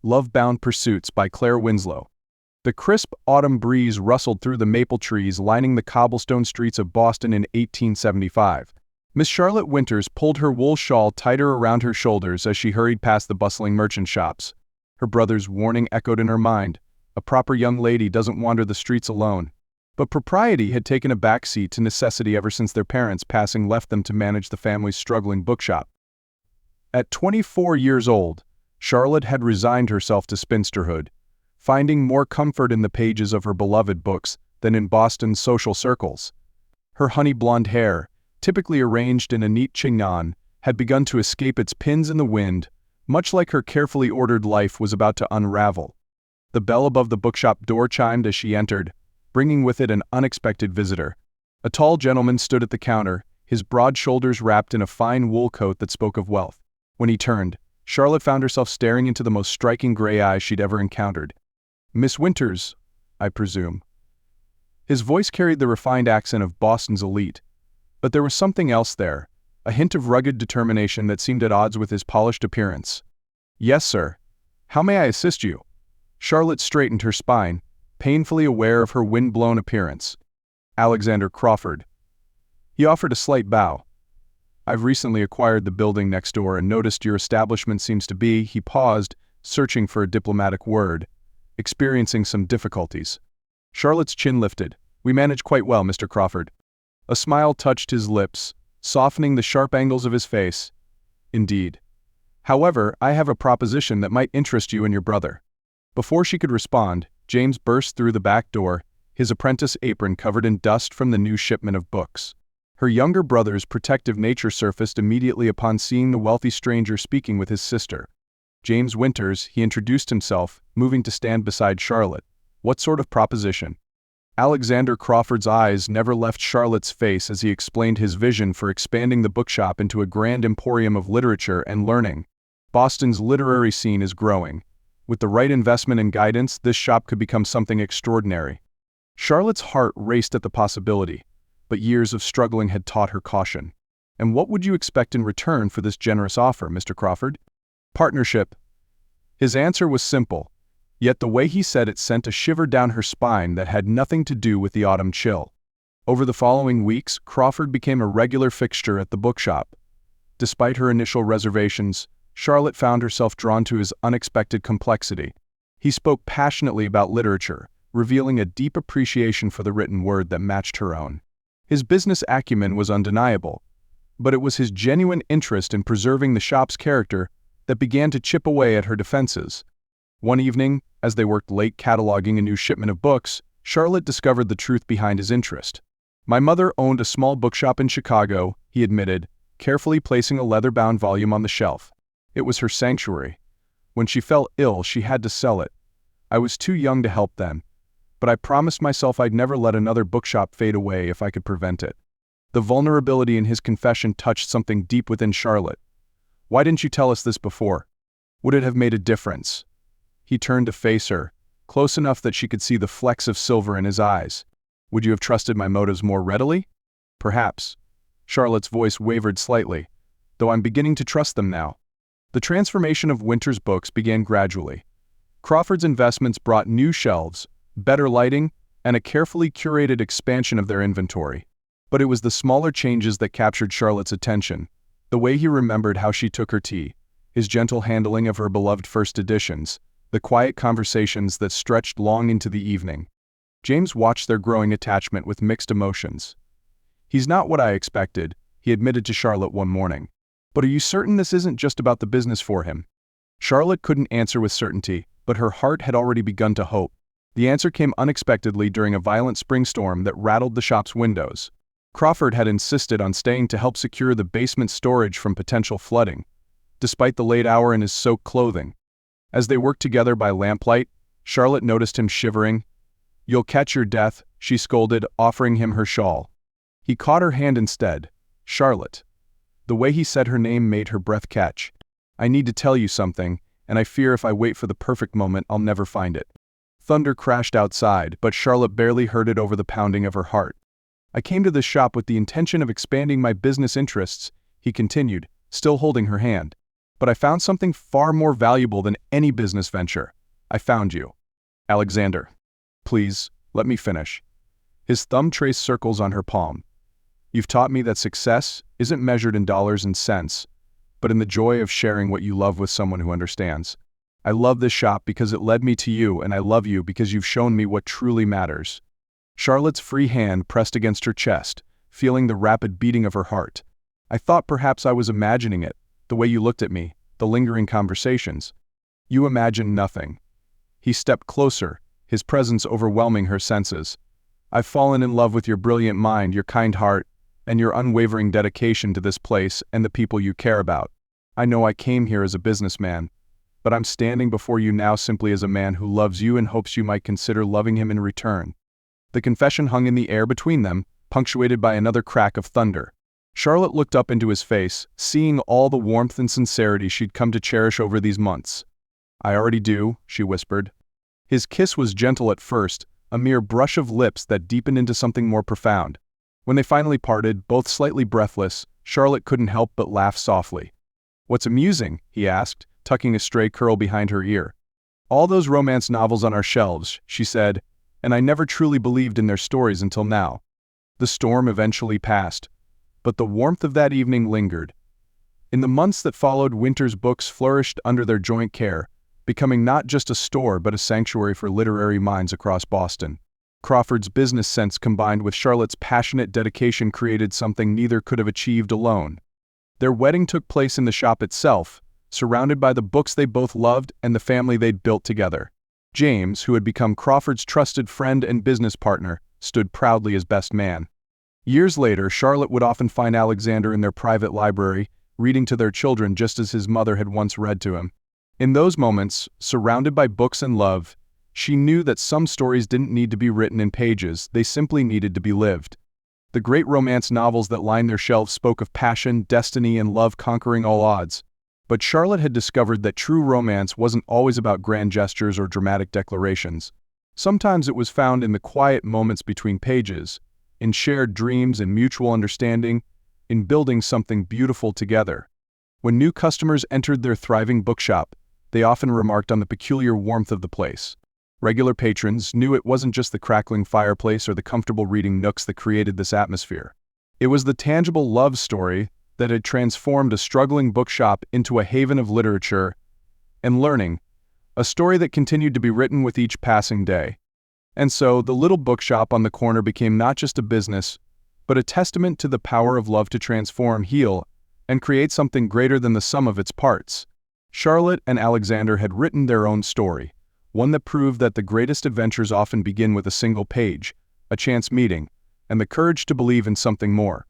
Love-Bound Pursuits by Claire Winslow. The crisp autumn breeze rustled through the maple trees lining the cobblestone streets of Boston in 1875. Miss Charlotte Winters pulled her wool shawl tighter around her shoulders as she hurried past the bustling merchant shops. Her brother's warning echoed in her mind. A proper young lady doesn't wander the streets alone. But propriety had taken a backseat to necessity ever since their parents' passing left them to manage the family's struggling bookshop. At 24 years old, Charlotte had resigned herself to spinsterhood, finding more comfort in the pages of her beloved books than in Boston's social circles. Her honey-blonde hair, typically arranged in a neat chignon, had begun to escape its pins in the wind, much like her carefully ordered life was about to unravel. The bell above the bookshop door chimed as she entered, bringing with it an unexpected visitor. A tall gentleman stood at the counter, his broad shoulders wrapped in a fine wool coat that spoke of wealth. When he turned, Charlotte found herself staring into the most striking gray eyes she'd ever encountered. "Miss Winters, I presume." His voice carried the refined accent of Boston's elite, but there was something else there, a hint of rugged determination that seemed at odds with his polished appearance. "Yes, sir. How may I assist you?" Charlotte straightened her spine, painfully aware of her wind-blown appearance. "Alexander Crawford." He offered a slight bow. "I've recently acquired the building next door and noticed your establishment seems to be," he paused, searching for a diplomatic word, "experiencing some difficulties." Charlotte's chin lifted. "We manage quite well, Mr. Crawford." A smile touched his lips, softening the sharp angles of his face. "Indeed. However, I have a proposition that might interest you and your brother." Before she could respond, James burst through the back door, his apprentice apron covered in dust from the new shipment of books. Her younger brother's protective nature surfaced immediately upon seeing the wealthy stranger speaking with his sister. "James Winters," he introduced himself, moving to stand beside Charlotte. "What sort of proposition?" Alexander Crawford's eyes never left Charlotte's face as he explained his vision for expanding the bookshop into a grand emporium of literature and learning. Boston's literary scene is growing. With the right investment and guidance, this shop could become something extraordinary. Charlotte's heart raced at the possibility, but years of struggling had taught her caution. "And what would you expect in return for this generous offer, Mr. Crawford?" "Partnership." His answer was simple, yet the way he said it sent a shiver down her spine that had nothing to do with the autumn chill. Over the following weeks, Crawford became a regular fixture at the bookshop. Despite her initial reservations, Charlotte found herself drawn to his unexpected complexity. He spoke passionately about literature, revealing a deep appreciation for the written word that matched her own. His business acumen was undeniable, but it was his genuine interest in preserving the shop's character that began to chip away at her defenses. One evening, as they worked late cataloging a new shipment of books, Charlotte discovered the truth behind his interest. "My mother owned a small bookshop in Chicago," he admitted, carefully placing a leather-bound volume on the shelf. "It was her sanctuary. When she fell ill, she had to sell it. I was too young to help then, but I promised myself I'd never let another bookshop fade away if I could prevent it." The vulnerability in his confession touched something deep within Charlotte. "Why didn't you tell us this before? Would it have made a difference?" He turned to face her, close enough that she could see the flecks of silver in his eyes. "Would you have trusted my motives more readily?" "Perhaps." Charlotte's voice wavered slightly, "though I'm beginning to trust them now." The transformation of Winters' books began gradually. Crawford's investments brought new shelves, better lighting, and a carefully curated expansion of their inventory. But it was the smaller changes that captured Charlotte's attention. The way he remembered how she took her tea, his gentle handling of her beloved first editions, the quiet conversations that stretched long into the evening. James watched their growing attachment with mixed emotions. "He's not what I expected," he admitted to Charlotte one morning. "But are you certain this isn't just about the business for him?" Charlotte couldn't answer with certainty, but her heart had already begun to hope. The answer came unexpectedly during a violent spring storm that rattled the shop's windows. Crawford had insisted on staying to help secure the basement storage from potential flooding, despite the late hour in his soaked clothing. As they worked together by lamplight, Charlotte noticed him shivering. "You'll catch your death," she scolded, offering him her shawl. He caught her hand instead. "Charlotte." The way he said her name made her breath catch. "I need to tell you something, and I fear if I wait for the perfect moment, I'll never find it." Thunder crashed outside, but Charlotte barely heard it over the pounding of her heart. "I came to this shop with the intention of expanding my business interests," he continued, still holding her hand. But I found something far more valuable than any business venture. I found you. Alexander. Please, let me finish. His thumb traced circles on her palm. You've taught me that success isn't measured in dollars and cents, but in the joy of sharing what you love with someone who understands. I love this shop because it led me to you, and I love you because you've shown me what truly matters. Charlotte's free hand pressed against her chest, feeling the rapid beating of her heart. I thought perhaps I was imagining it, the way you looked at me, the lingering conversations. You imagined nothing. He stepped closer, his presence overwhelming her senses. I've fallen in love with your brilliant mind, your kind heart, and your unwavering dedication to this place and the people you care about. I know I came here as a businessman, but I'm standing before you now simply as a man who loves you and hopes you might consider loving him in return. The confession hung in the air between them, punctuated by another crack of thunder. Charlotte looked up into his face, seeing all the warmth and sincerity she'd come to cherish over these months. I already do, she whispered. His kiss was gentle at first, a mere brush of lips that deepened into something more profound. When they finally parted, both slightly breathless, Charlotte couldn't help but laugh softly. What's amusing? He asked, tucking a stray curl behind her ear. All those romance novels on our shelves, she said, and I never truly believed in their stories until now. The storm eventually passed, but the warmth of that evening lingered. In the months that followed, Winter's books flourished under their joint care, becoming not just a store but a sanctuary for literary minds across Boston. Crawford's business sense combined with Charlotte's passionate dedication created something neither could have achieved alone. Their wedding took place in the shop itself, surrounded by the books they both loved and the family they'd built together. James, who had become Crawford's trusted friend and business partner, stood proudly as best man. Years later, Charlotte would often find Alexander in their private library, reading to their children just as his mother had once read to him. In those moments, surrounded by books and love, she knew that some stories didn't need to be written in pages, they simply needed to be lived. The great romance novels that lined their shelves spoke of passion, destiny, and love conquering all odds. But Charlotte had discovered that true romance wasn't always about grand gestures or dramatic declarations. Sometimes it was found in the quiet moments between pages, in shared dreams and mutual understanding, in building something beautiful together. When new customers entered their thriving bookshop, they often remarked on the peculiar warmth of the place. Regular patrons knew it wasn't just the crackling fireplace or the comfortable reading nooks that created this atmosphere. It was the tangible love story that had transformed a struggling bookshop into a haven of literature and learning, a story that continued to be written with each passing day. And so, the little bookshop on the corner became not just a business, but a testament to the power of love to transform, heal, and create something greater than the sum of its parts. Charlotte and Alexander had written their own story, one that proved that the greatest adventures often begin with a single page, a chance meeting, and the courage to believe in something more.